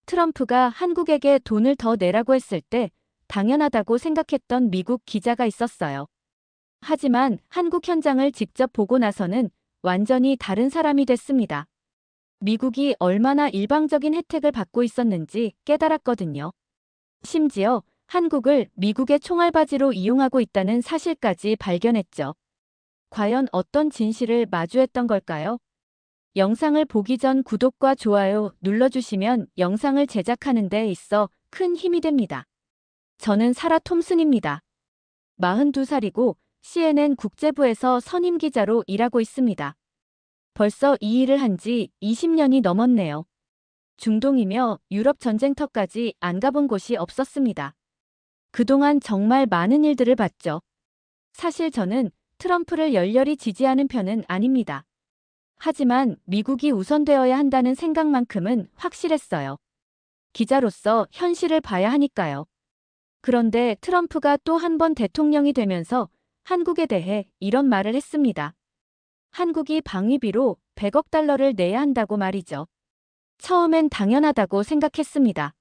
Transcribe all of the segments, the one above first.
트럼프가 한국에게 돈을 더 내라고 했을 때 당연하다고 생각했던 미국 기자가 있었어요. 하지만 한국 현장을 직접 보고 나서는 완전히 다른 사람이 됐습니다. 미국이 얼마나 일방적인 혜택을 받고 있었는지 깨달았거든요. 심지어 한국을 미국의 총알바지로 이용하고 있다는 사실까지 발견했죠. 과연 어떤 진실을 마주했던 걸까요? 영상을 보기 전 구독과 좋아요 눌러주시면 영상을 제작하는 데 있어 큰 힘이 됩니다. 저는 사라 톰슨입니다. 42살이고 CNN 국제부에서 선임 기자로 일하고 있습니다. 벌써 이 일을 한 지 20년이 넘었네요. 중동이며 유럽 전쟁터까지 안 가본 곳이 없었습니다. 그동안 정말 많은 일들을 봤죠. 사실 저는 트럼프를 열렬히 지지하는 편은 아닙니다. 하지만 미국이 우선되어야 한다는 생각만큼은 확실했어요. 기자로서 현실을 봐야 하니까요. 그런데 트럼프가 또 한 번 대통령이 되면서 한국에 대해 이런 말을 했습니다. 한국이 방위비로 100억 달러를 내야 한다고 말이죠. 처음엔 당연하다고 생각했습니다.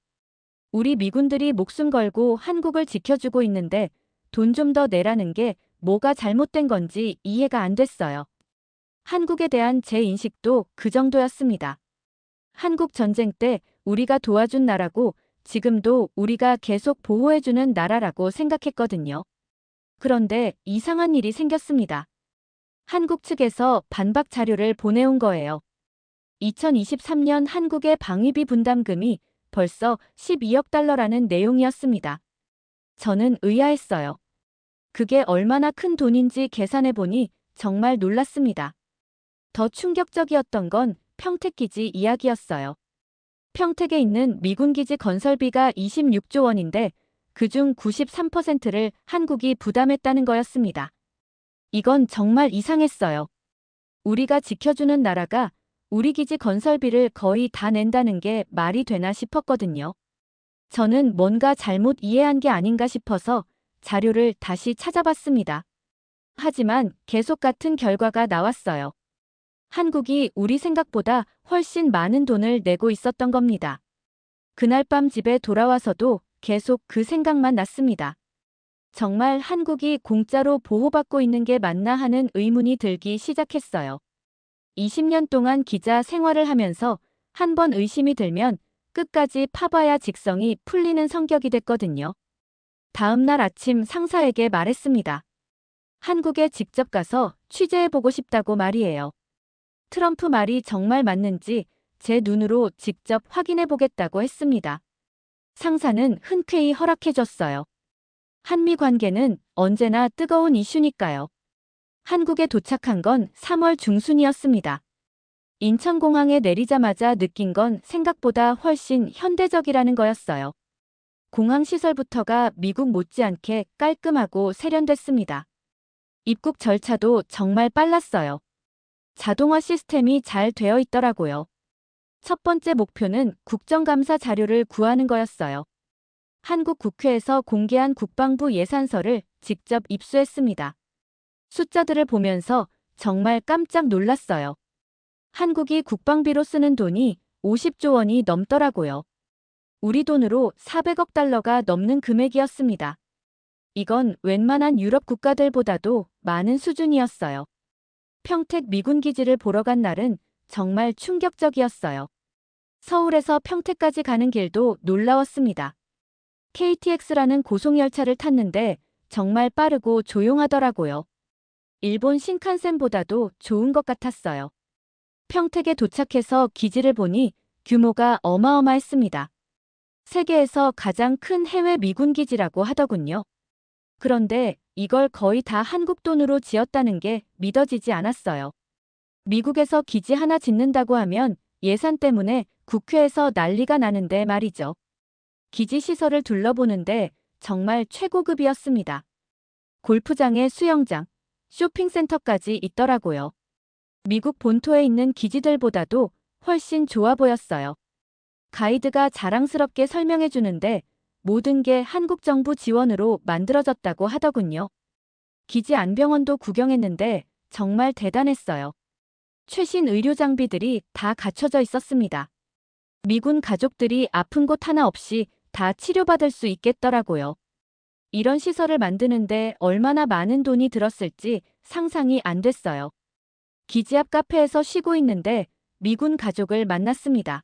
우리 미군들이 목숨 걸고 한국을 지켜주고 있는데 돈 좀 더 내라는 게 뭐가 잘못된 건지 이해가 안 됐어요. 한국에 대한 제 인식도 그 정도였습니다. 한국 전쟁 때 우리가 도와준 나라고 지금도 우리가 계속 보호해주는 나라라고 생각했거든요. 그런데 이상한 일이 생겼습니다. 한국 측에서 반박 자료를 보내온 거예요. 2023년 한국의 방위비 분담금이 벌써 12억 달러라는 내용이었습니다. 저는 의아했어요. 그게 얼마나 큰 돈인지 계산해보니 정말 놀랐습니다. 더 충격적이었던 건 평택기지 이야기였어요. 평택에 있는 미군기지 건설비가 26조 원인데 그중 93%를 한국이 부담했다는 거였습니다. 이건 정말 이상했어요. 우리가 지켜주는 나라가 우리 기지 건설비를 거의 다 낸다는 게 말이 되나 싶었거든요. 저는 뭔가 잘못 이해한 게 아닌가 싶어서 자료를 다시 찾아봤습니다. 하지만 계속 같은 결과가 나왔어요. 한국이 우리 생각보다 훨씬 많은 돈을 내고 있었던 겁니다. 그날 밤 집에 돌아와서도 계속 그 생각만 났습니다. 정말 한국이 공짜로 보호받고 있는 게 맞나 하는 의문이 들기 시작했어요. 20년 동안 기자 생활을 하면서 한 번 의심이 들면 끝까지 파봐야 직성이 풀리는 성격이 됐거든요. 다음 날 아침 상사에게 말했습니다. 한국에 직접 가서 취재해보고 싶다고 말이에요. 트럼프 말이 정말 맞는지 제 눈으로 직접 확인해보겠다고 했습니다. 상사는 흔쾌히 허락해줬어요. 한미 관계는 언제나 뜨거운 이슈니까요. 한국에 도착한 건 3월 중순이었습니다. 인천공항에 내리자마자 느낀 건 생각보다 훨씬 현대적이라는 거였어요. 공항 시설부터가 미국 못지않게 깔끔하고 세련됐습니다. 입국 절차도 정말 빨랐어요. 자동화 시스템이 잘 되어 있더라고요. 첫 번째 목표는 국정감사 자료를 구하는 거였어요. 한국 국회에서 공개한 국방부 예산서를 직접 입수했습니다. 숫자들을 보면서 정말 깜짝 놀랐어요. 한국이 국방비로 쓰는 돈이 50조 원이 넘더라고요. 우리 돈으로 400억 달러가 넘는 금액이었습니다. 이건 웬만한 유럽 국가들보다도 많은 수준이었어요. 평택 미군 기지를 보러 간 날은 정말 충격적이었어요. 서울에서 평택까지 가는 길도 놀라웠습니다. KTX라는 고속열차를 탔는데 정말 빠르고 조용하더라고요. 일본 신칸센보다도 좋은 것 같았어요. 평택에 도착해서 기지를 보니 규모가 어마어마했습니다. 세계에서 가장 큰 해외 미군 기지라고 하더군요. 그런데 이걸 거의 다 한국 돈으로 지었다는 게 믿어지지 않았어요. 미국에서 기지 하나 짓는다고 하면 예산 때문에 국회에서 난리가 나는데 말이죠. 기지 시설을 둘러보는데 정말 최고급이었습니다. 골프장에 수영장, 쇼핑센터까지 있더라고요. 미국 본토에 있는 기지들보다도 훨씬 좋아 보였어요. 가이드가 자랑스럽게 설명해 주는데 모든 게 한국 정부 지원으로 만들어졌다고 하더군요. 기지 안병원도 구경했는데 정말 대단했어요. 최신 의료 장비들이 다 갖춰져 있었습니다. 미군 가족들이 아픈 곳 하나 없이 다 치료받을 수 있겠더라고요. 이런 시설을 만드는데 얼마나 많은 돈이 들었을지 상상이 안 됐어요. 기지 앞 카페에서 쉬고 있는데 미군 가족을 만났습니다.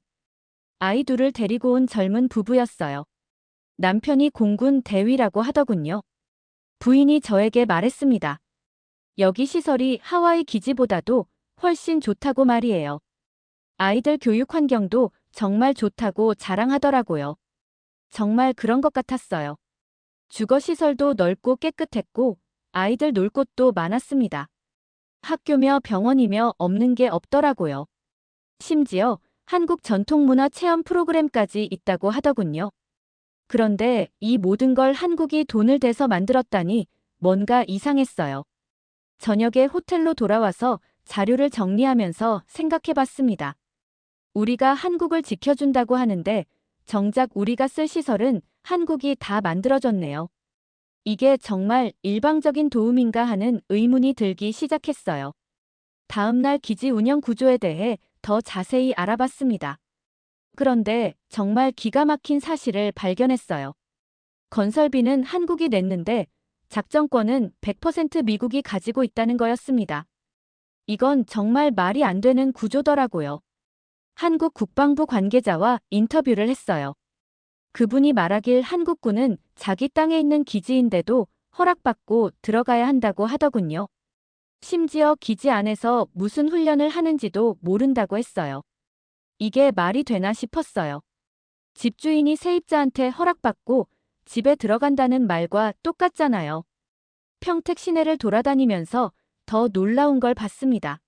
아이 둘을 데리고 온 젊은 부부였어요. 남편이 공군 대위라고 하더군요. 부인이 저에게 말했습니다. 여기 시설이 하와이 기지보다도 훨씬 좋다고 말이에요. 아이들 교육 환경도 정말 좋다고 자랑하더라고요. 정말 그런 것 같았어요. 주거 시설도 넓고 깨끗했고 아이들 놀 곳도 많았습니다. 학교며 병원이며 없는 게 없더라고요. 심지어 한국 전통문화 체험 프로그램까지 있다고 하더군요. 그런데 이 모든 걸 한국이 돈을 대서 만들었다니 뭔가 이상했어요. 저녁에 호텔로 돌아와서 자료를 정리하면서 생각해봤습니다. 우리가 한국을 지켜준다고 하는데 정작 우리가 쓸 시설은 한국이 다 만들어줬네요. 이게 정말 일방적인 도움인가 하는 의문이 들기 시작했어요. 다음날 기지 운영 구조에 대해 더 자세히 알아봤습니다. 그런데 정말 기가 막힌 사실을 발견했어요. 건설비는 한국이 냈는데 작전권은 100% 미국이 가지고 있다는 거였습니다. 이건 정말 말이 안 되는 구조더라고요. 한국 국방부 관계자와 인터뷰를 했어요. 그분이 말하길 한국군은 자기 땅에 있는 기지인데도 허락받고 들어가야 한다고 하더군요. 심지어 기지 안에서 무슨 훈련을 하는지도 모른다고 했어요. 이게 말이 되나 싶었어요. 집주인이 세입자한테 허락받고 집에 들어간다는 말과 똑같잖아요. 평택 시내를 돌아다니면서 더 놀라운 걸 봤습니다.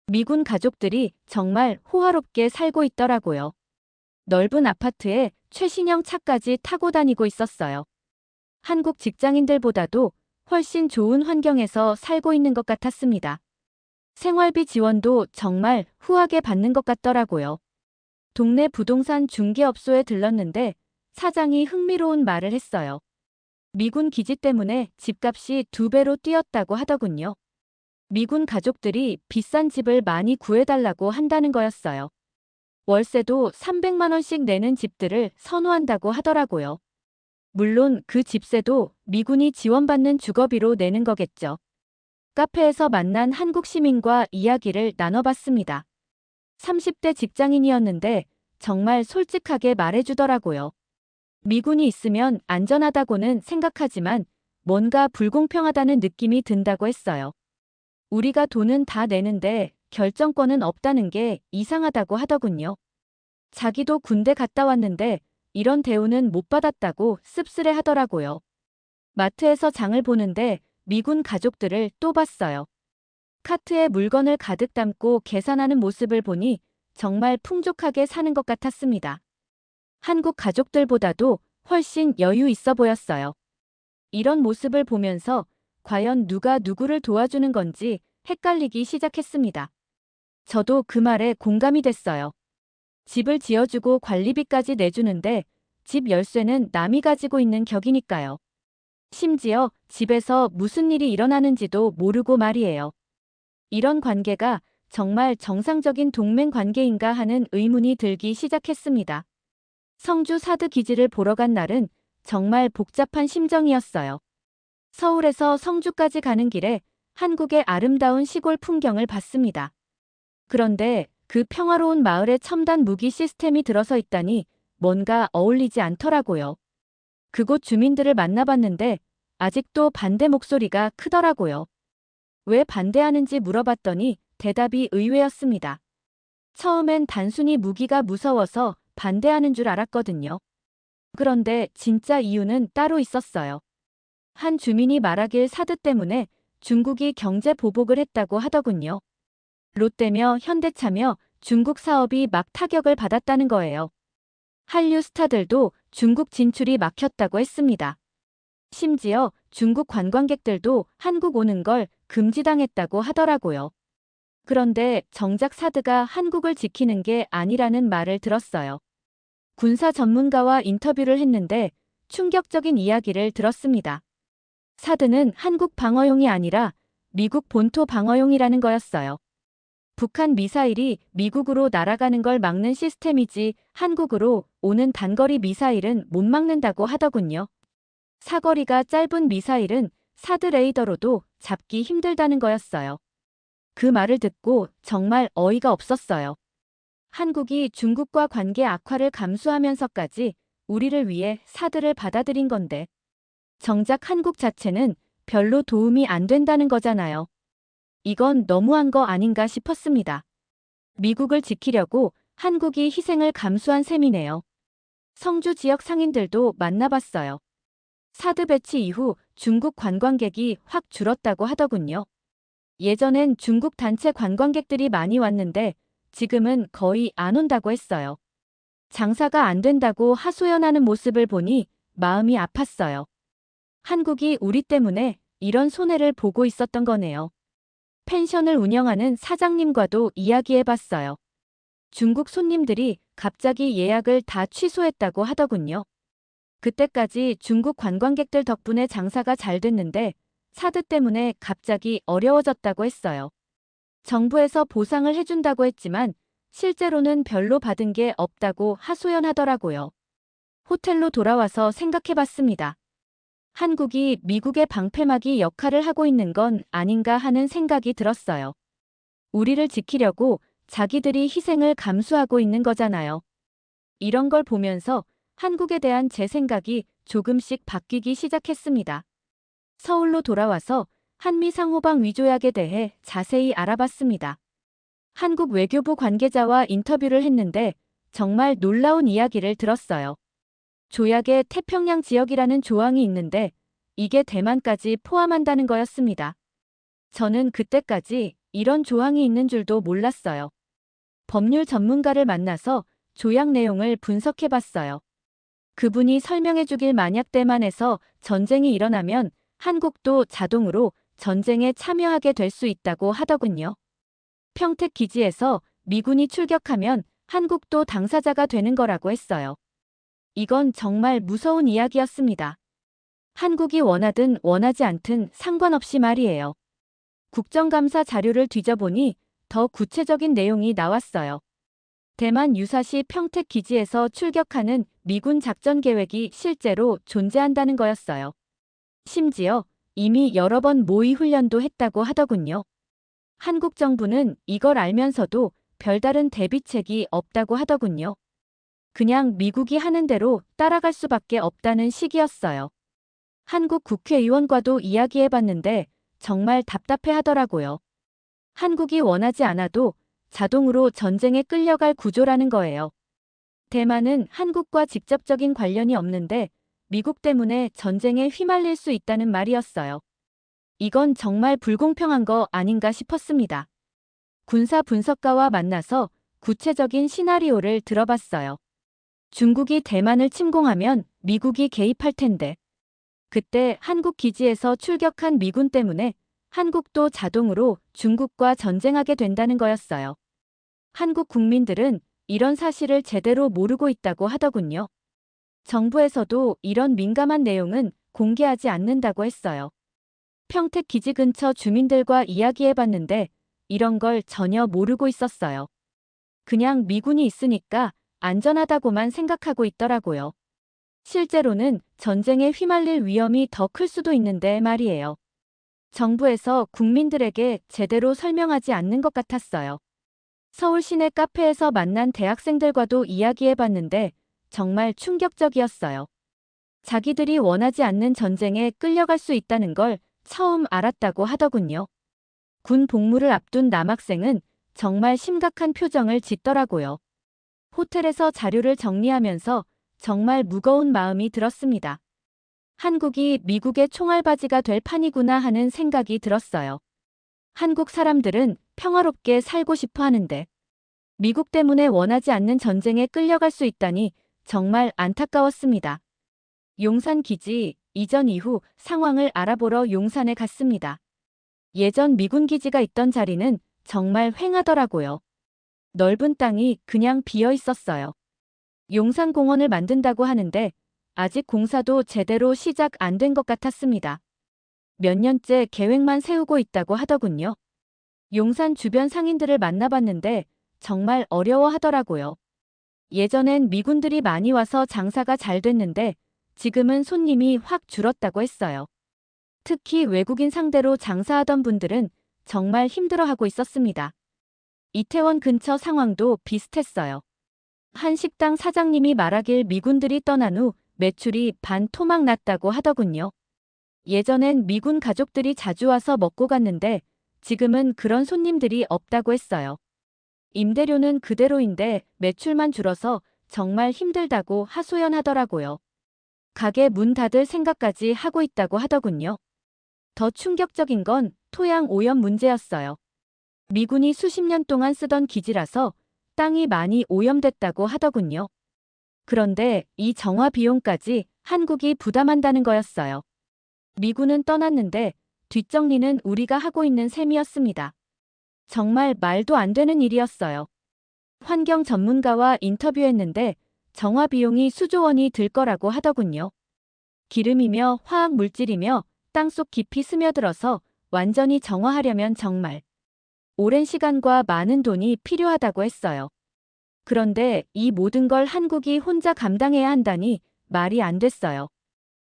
미군 가족들이 정말 호화롭게 살고 있더라고요. 넓은 아파트에 최신형 차까지 타고 다니고 있었어요. 한국 직장인들보다도 훨씬 좋은 환경에서 살고 있는 것 같았습니다. 생활비 지원도 정말 후하게 받는 것 같더라고요. 동네 부동산 중개업소에 들렀는데 사장이 흥미로운 말을 했어요. 미군 기지 때문에 집값이 2배로 뛰었다고 하더군요. 미군 가족들이 비싼 집을 많이 구해달라고 한다는 거였어요. 월세도 300만 원씩 내는 집들을 선호한다고 하더라고요. 물론 그 집세도 미군이 지원받는 주거비로 내는 거겠죠. 카페에서 만난 한국 시민과 이야기를 나눠봤습니다. 30대 직장인이었는데 정말 솔직하게 말해주더라고요. 미군이 있으면 안전하다고는 생각하지만 뭔가 불공평하다는 느낌이 든다고 했어요. 우리가 돈은 다 내는데 결정권은 없다는 게 이상하다고 하더군요. 자기도 군대 갔다 왔는데 이런 대우는 못 받았다고 씁쓸해 하더라고요. 마트에서 장을 보는데 미군 가족들을 또 봤어요. 카트에 물건을 가득 담고 계산하는 모습을 보니 정말 풍족하게 사는 것 같았습니다. 한국 가족들보다도 훨씬 여유 있어 보였어요. 이런 모습을 보면서 과연 누가 누구를 도와주는 건지 헷갈리기 시작했습니다. 저도 그 말에 공감이 됐어요. 집을 지어주고 관리비까지 내주는데 집 열쇠는 남이 가지고 있는 격이니까요. 심지어 집에서 무슨 일이 일어나는지도 모르고 말이에요. 이런 관계가 정말 정상적인 동맹 관계인가 하는 의문이 들기 시작했습니다. 성주 사드 기지를 보러 간 날은 정말 복잡한 심정이었어요. 서울에서 성주까지 가는 길에 한국의 아름다운 시골 풍경을 봤습니다. 그런데 그 평화로운 마을에 첨단 무기 시스템이 들어서 있다니 뭔가 어울리지 않더라고요. 그곳 주민들을 만나봤는데 아직도 반대 목소리가 크더라고요. 왜 반대하는지 물어봤더니 대답이 의외였습니다. 처음엔 단순히 무기가 무서워서 반대하는 줄 알았거든요. 그런데 진짜 이유는 따로 있었어요. 한 주민이 말하길 사드 때문에 중국이 경제 보복을 했다고 하더군요. 롯데며 현대차며 중국 사업이 막 타격을 받았다는 거예요. 한류 스타들도 중국 진출이 막혔다고 했습니다. 심지어 중국 관광객들도 한국 오는 걸 금지당했다고 하더라고요. 그런데 정작 사드가 한국을 지키는 게 아니라는 말을 들었어요. 군사 전문가와 인터뷰를 했는데 충격적인 이야기를 들었습니다. 사드는 한국 방어용이 아니라 미국 본토 방어용이라는 거였어요. 북한 미사일이 미국으로 날아가는 걸 막는 시스템이지 한국으로 오는 단거리 미사일은 못 막는다고 하더군요. 사거리가 짧은 미사일은 사드 레이더로도 잡기 힘들다는 거였어요. 그 말을 듣고 정말 어이가 없었어요. 한국이 중국과 관계 악화를 감수하면서까지 우리를 위해 사드를 받아들인 건데 정작 한국 자체는 별로 도움이 안 된다는 거잖아요. 이건 너무한 거 아닌가 싶었습니다. 미국을 지키려고 한국이 희생을 감수한 셈이네요. 성주 지역 상인들도 만나봤어요. 사드 배치 이후 중국 관광객이 확 줄었다고 하더군요. 예전엔 중국 단체 관광객들이 많이 왔는데 지금은 거의 안 온다고 했어요. 장사가 안 된다고 하소연하는 모습을 보니 마음이 아팠어요. 한국이 우리 때문에 이런 손해를 보고 있었던 거네요. 펜션을 운영하는 사장님과도 이야기해봤어요. 중국 손님들이 갑자기 예약을 다 취소했다고 하더군요. 그때까지 중국 관광객들 덕분에 장사가 잘 됐는데 사드 때문에 갑자기 어려워졌다고 했어요. 정부에서 보상을 해준다고 했지만 실제로는 별로 받은 게 없다고 하소연하더라고요. 호텔로 돌아와서 생각해봤습니다. 한국이 미국의 방패막이 역할을 하고 있는 건 아닌가 하는 생각이 들었어요. 우리를 지키려고 자기들이 희생을 감수하고 있는 거잖아요. 이런 걸 보면서 한국에 대한 제 생각이 조금씩 바뀌기 시작했습니다. 서울로 돌아와서 한미 상호방 위조약에 대해 자세히 알아봤습니다. 한국 외교부 관계자와 인터뷰를 했는데 정말 놀라운 이야기를 들었어요. 조약에 태평양 지역이라는 조항이 있는데 이게 대만까지 포함한다는 거였습니다. 저는 그때까지 이런 조항이 있는 줄도 몰랐어요. 법률 전문가를 만나서 조약 내용을 분석해봤어요. 그분이 설명해주길 만약 대만에서 전쟁이 일어나면 한국도 자동으로 전쟁에 참여하게 될 수 있다고 하더군요. 평택 기지에서 미군이 출격하면 한국도 당사자가 되는 거라고 했어요. 이건 정말 무서운 이야기였습니다. 한국이 원하든 원하지 않든 상관없이 말이에요. 국정감사 자료를 뒤져보니 더 구체적인 내용이 나왔어요. 대만 유사시 평택 기지에서 출격하는 미군 작전 계획이 실제로 존재한다는 거였어요. 심지어 이미 여러 번 모의 훈련도 했다고 하더군요. 한국 정부는 이걸 알면서도 별다른 대비책이 없다고 하더군요. 그냥 미국이 하는 대로 따라갈 수밖에 없다는 식이었어요. 한국 국회의원과도 이야기해봤는데 정말 답답해 하더라고요. 한국이 원하지 않아도 자동으로 전쟁에 끌려갈 구조라는 거예요. 대만은 한국과 직접적인 관련이 없는데 미국 때문에 전쟁에 휘말릴 수 있다는 말이었어요. 이건 정말 불공평한 거 아닌가 싶었습니다. 군사 분석가와 만나서 구체적인 시나리오를 들어봤어요. 중국이 대만을 침공하면 미국이 개입할 텐데 그때 한국 기지에서 출격한 미군 때문에 한국도 자동으로 중국과 전쟁하게 된다는 거였어요. 한국 국민들은 이런 사실을 제대로 모르고 있다고 하더군요. 정부에서도 이런 민감한 내용은 공개하지 않는다고 했어요. 평택 기지 근처 주민들과 이야기해봤는데 이런 걸 전혀 모르고 있었어요. 그냥 미군이 있으니까 안전하다고만 생각하고 있더라고요. 실제로는 전쟁에 휘말릴 위험이 더 클 수도 있는데 말이에요. 정부에서 국민들에게 제대로 설명하지 않는 것 같았어요. 서울 시내 카페에서 만난 대학생들과도 이야기해봤는데 정말 충격적이었어요. 자기들이 원하지 않는 전쟁에 끌려갈 수 있다는 걸 처음 알았다고 하더군요. 군 복무를 앞둔 남학생은 정말 심각한 표정을 짓더라고요. 호텔에서 자료를 정리하면서 정말 무거운 마음이 들었습니다. 한국이 미국의 총알바지가 될 판이구나 하는 생각이 들었어요. 한국 사람들은 평화롭게 살고 싶어 하는데 미국 때문에 원하지 않는 전쟁에 끌려갈 수 있다니 정말 안타까웠습니다. 용산 기지 이전 이후 상황을 알아보러 용산에 갔습니다. 예전 미군 기지가 있던 자리는 정말 휑하더라고요. 넓은 땅이 그냥 비어 있었어요. 용산공원을 만든다고 하는데 아직 공사도 제대로 시작 안 된 것 같았습니다. 몇 년째 계획만 세우고 있다고 하더군요. 용산 주변 상인들을 만나봤는데 정말 어려워하더라고요. 예전엔 미군들이 많이 와서 장사가 잘 됐는데 지금은 손님이 확 줄었다고 했어요. 특히 외국인 상대로 장사하던 분들은 정말 힘들어하고 있었습니다. 이태원 근처 상황도 비슷했어요. 한 식당 사장님이 말하길 미군들이 떠난 후 매출이 반토막 났다고 하더군요. 예전엔 미군 가족들이 자주 와서 먹고 갔는데 지금은 그런 손님들이 없다고 했어요. 임대료는 그대로인데 매출만 줄어서 정말 힘들다고 하소연하더라고요. 가게 문 닫을 생각까지 하고 있다고 하더군요. 더 충격적인 건 토양 오염 문제였어요. 미군이 수십 년 동안 쓰던 기지라서 땅이 많이 오염됐다고 하더군요. 그런데 이 정화 비용까지 한국이 부담한다는 거였어요. 미군은 떠났는데 뒷정리는 우리가 하고 있는 셈이었습니다. 정말 말도 안 되는 일이었어요. 환경 전문가와 인터뷰했는데 정화 비용이 수조 원이 들 거라고 하더군요. 기름이며 화학 물질이며 땅속 깊이 스며들어서 완전히 정화하려면 정말 오랜 시간과 많은 돈이 필요하다고 했어요. 그런데 이 모든 걸 한국이 혼자 감당해야 한다니 말이 안 됐어요.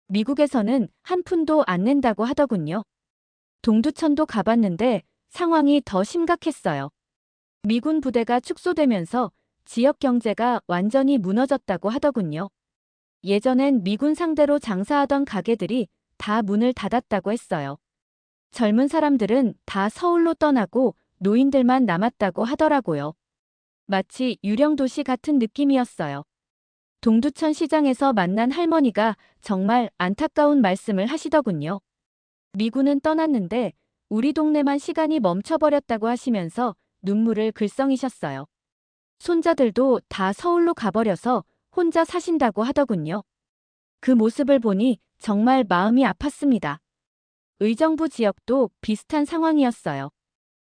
미국에서는 한 푼도 안 낸다고 하더군요. 동두천도 가봤는데 상황이 더 심각했어요. 미군 부대가 축소되면서 지역 경제가 완전히 무너졌다고 하더군요. 예전엔 미군 상대로 장사하던 가게들이 다 문을 닫았다고 했어요. 젊은 사람들은 다 서울로 떠나고 노인들만 남았다고 하더라고요. 마치 유령 도시 같은 느낌이었어요. 동두천 시장에서 만난 할머니가 정말 안타까운 말씀을 하시더군요. 미군은 떠났는데 우리 동네만 시간이 멈춰버렸다고 하시면서 눈물을 글썽이셨어요. 손자들도 다 서울로 가버려서 혼자 사신다고 하더군요. 그 모습을 보니 정말 마음이 아팠습니다. 의정부 지역도 비슷한 상황이었어요.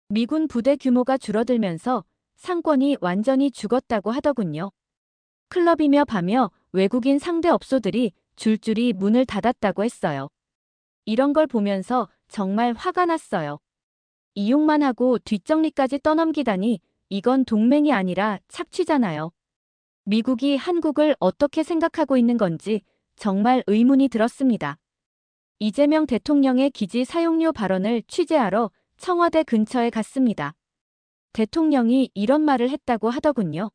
미군 부대 규모가 줄어들면서 상권이 완전히 죽었다고 하더군요. 클럽이며 바며 외국인 상대 업소들이 줄줄이 문을 닫았다고 했어요. 이런 걸 보면서 정말 화가 났어요. 이용만 하고 뒷정리까지 떠넘기다니 이건 동맹이 아니라 착취잖아요. 미국이 한국을 어떻게 생각하고 있는 건지 정말 의문이 들었습니다. 이재명 대통령의 기지 사용료 발언을 취재하러 청와대 근처에 갔습니다. 대통령이 이런 말을 했다고 하더군요.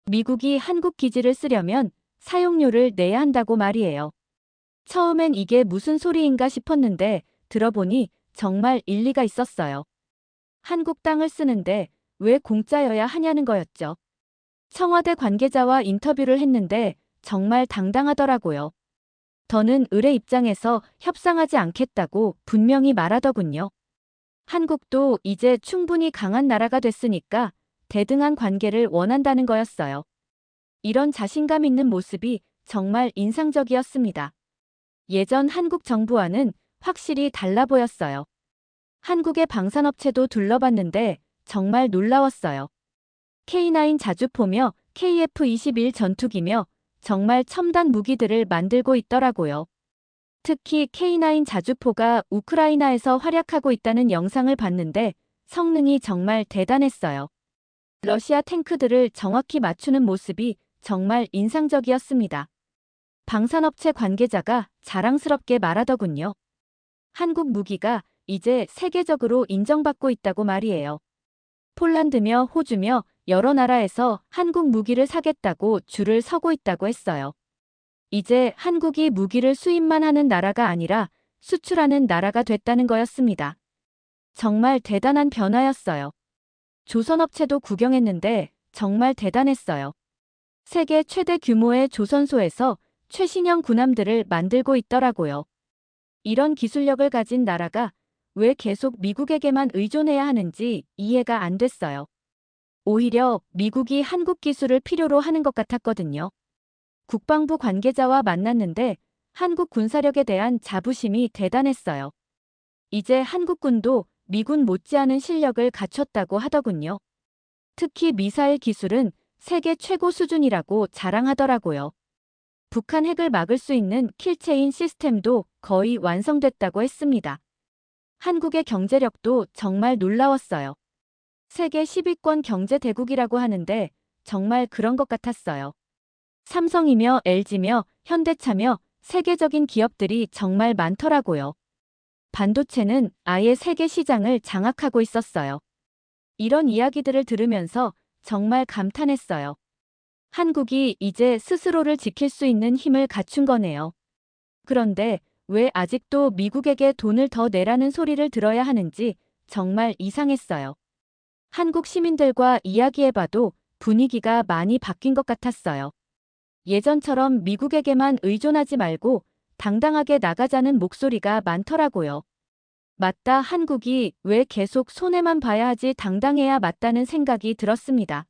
미국이 한국 기지를 쓰려면 사용료를 내야 한다고 말이에요. 처음엔 이게 무슨 소리인가 싶었는데 들어보니 정말 일리가 있었어요. 한국 땅을 쓰는데 왜 공짜여야 하냐는 거였죠. 청와대 관계자와 인터뷰를 했는데 정말 당당하더라고요. 더는 을의 입장에서 협상하지 않겠다고 분명히 말하더군요. 한국도 이제 충분히 강한 나라가 됐으니까 대등한 관계를 원한다는 거였어요. 이런 자신감 있는 모습이 정말 인상적이었습니다. 예전 한국 정부와는 확실히 달라 보였어요. 한국의 방산업체도 둘러봤는데 정말 놀라웠어요. K9 자주포며 KF-21 전투기며 정말 첨단 무기들을 만들고 있더라고요. 특히 K9 자주포가 우크라이나에서 활약하고 있다는 영상을 봤는데 성능이 정말 대단했어요. 러시아 탱크들을 정확히 맞추는 모습이 정말 인상적이었습니다. 방산업체 관계자가 자랑스럽게 말하더군요. 한국 무기가 이제 세계적으로 인정받고 있다고 말이에요. 폴란드며 호주며 여러 나라에서 한국 무기를 사겠다고 줄을 서고 있다고 했어요. 이제 한국이 무기를 수입만 하는 나라가 아니라 수출하는 나라가 됐다는 거였습니다. 정말 대단한 변화였어요. 조선업체도 구경했는데 정말 대단했어요. 세계 최대 규모의 조선소에서 최신형 군함들을 만들고 있더라고요. 이런 기술력을 가진 나라가 왜 계속 미국에게만 의존해야 하는지 이해가 안 됐어요. 오히려 미국이 한국 기술을 필요로 하는 것 같았거든요. 국방부 관계자와 만났는데 한국 군사력에 대한 자부심이 대단했어요. 이제 한국군도 미군 못지않은 실력을 갖췄다고 하더군요. 특히 미사일 기술은 세계 최고 수준이라고 자랑하더라고요. 북한 핵을 막을 수 있는 킬체인 시스템도 거의 완성됐다고 했습니다. 한국의 경제력도 정말 놀라웠어요. 세계 10위권 경제 대국이라고 하는데 정말 그런 것 같았어요. 삼성이며 LG며 현대차며 세계적인 기업들이 정말 많더라고요. 반도체는 아예 세계 시장을 장악하고 있었어요. 이런 이야기들을 들으면서 정말 감탄했어요. 한국이 이제 스스로를 지킬 수 있는 힘을 갖춘 거네요. 그런데 왜 아직도 미국에게 돈을 더 내라는 소리를 들어야 하는지 정말 이상했어요. 한국 시민들과 이야기해봐도 분위기가 많이 바뀐 것 같았어요. 예전처럼 미국에게만 의존하지 말고 당당하게 나가자는 목소리가 많더라고요. 맞다, 한국이 왜 계속 손해만 봐야 하지, 당당해야 맞다는 생각이 들었습니다.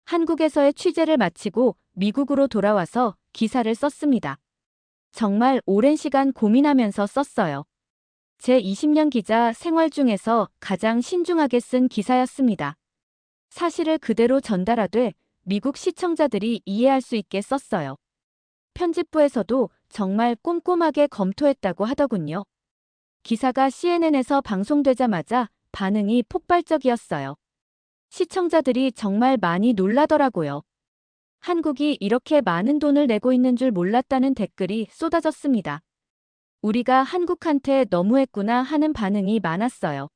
한국에서의 취재를 마치고 미국으로 돌아와서 기사를 썼습니다. 정말 오랜 시간 고민하면서 썼어요. 제 20년 기자 생활 중에서 가장 신중하게 쓴 기사였습니다. 사실을 그대로 전달하되 미국 시청자들이 이해할 수 있게 썼어요. 편집부에서도 정말 꼼꼼하게 검토했다고 하더군요. 기사가 CNN에서 방송되자마자 반응이 폭발적이었어요. 시청자들이 정말 많이 놀라더라고요. 한국이 이렇게 많은 돈을 내고 있는 줄 몰랐다는 댓글이 쏟아졌습니다. 우리가 한국한테 너무했구나 하는 반응이 많았어요.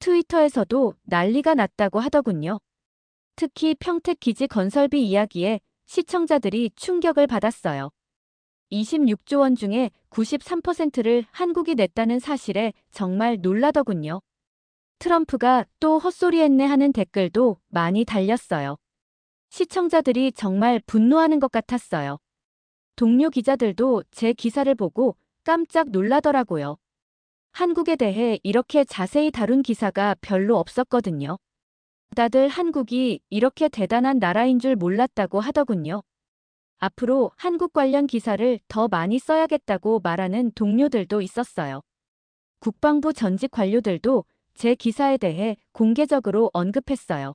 트위터에서도 난리가 났다고 하더군요. 특히 평택 기지 건설비 이야기에 시청자들이 충격을 받았어요. 26조 원 중에 93%를 한국이 냈다는 사실에 정말 놀라더군요. 트럼프가 또 헛소리했네 하는 댓글도 많이 달렸어요. 시청자들이 정말 분노하는 것 같았어요. 동료 기자들도 제 기사를 보고 깜짝 놀라더라고요. 한국에 대해 이렇게 자세히 다룬 기사가 별로 없었거든요. 다들 한국이 이렇게 대단한 나라인 줄 몰랐다고 하더군요. 앞으로 한국 관련 기사를 더 많이 써야겠다고 말하는 동료들도 있었어요. 국방부 전직 관료들도 제 기사에 대해 공개적으로 언급했어요.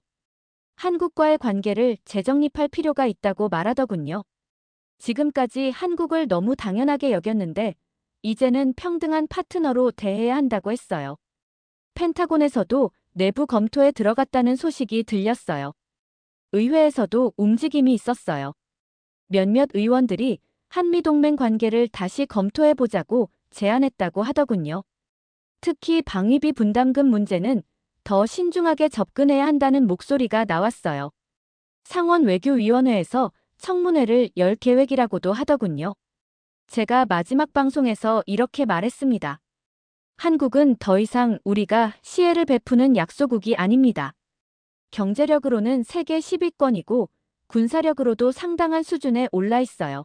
한국과의 관계를 재정립할 필요가 있다고 말하더군요. 지금까지 한국을 너무 당연하게 여겼는데 이제는 평등한 파트너로 대해야 한다고 했어요. 펜타곤에서도 내부 검토에 들어갔다는 소식이 들렸어요. 의회에서도 움직임이 있었어요. 몇몇 의원들이 한미동맹 관계를 다시 검토해보자고 제안했다고 하더군요. 특히 방위비 분담금 문제는 더 신중하게 접근해야 한다는 목소리가 나왔어요. 상원 외교위원회에서 청문회를 열 계획이라고도 하더군요. 제가 마지막 방송에서 이렇게 말했습니다. 한국은 더 이상 우리가 시혜를 베푸는 약소국이 아닙니다. 경제력으로는 세계 10위권이고 군사력으로도 상당한 수준에 올라 있어요.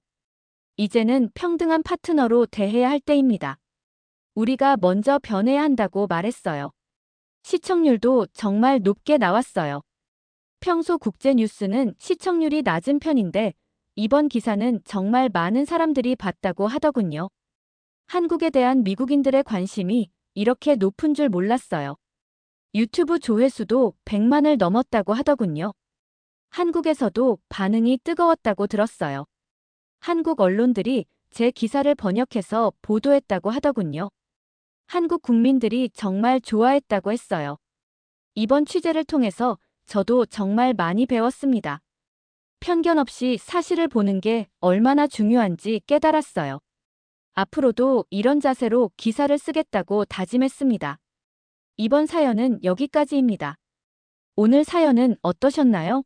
이제는 평등한 파트너로 대해야 할 때입니다. 우리가 먼저 변해야 한다고 말했어요. 시청률도 정말 높게 나왔어요. 평소 국제뉴스는 시청률이 낮은 편인데 이번 기사는 정말 많은 사람들이 봤다고 하더군요. 한국에 대한 미국인들의 관심이 이렇게 높은 줄 몰랐어요. 유튜브 조회수도 100만을 넘었다고 하더군요. 한국에서도 반응이 뜨거웠다고 들었어요. 한국 언론들이 제 기사를 번역해서 보도했다고 하더군요. 한국 국민들이 정말 좋아했다고 했어요. 이번 취재를 통해서 저도 정말 많이 배웠습니다. 편견 없이 사실을 보는 게 얼마나 중요한지 깨달았어요. 앞으로도 이런 자세로 기사를 쓰겠다고 다짐했습니다. 이번 사연은 여기까지입니다. 오늘 사연은 어떠셨나요?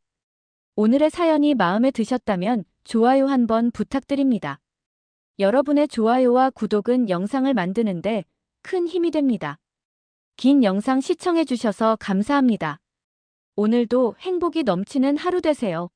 오늘의 사연이 마음에 드셨다면 좋아요 한번 부탁드립니다. 여러분의 좋아요와 구독은 영상을 만드는데 큰 힘이 됩니다. 긴 영상 시청해주셔서 감사합니다. 오늘도 행복이 넘치는 하루 되세요.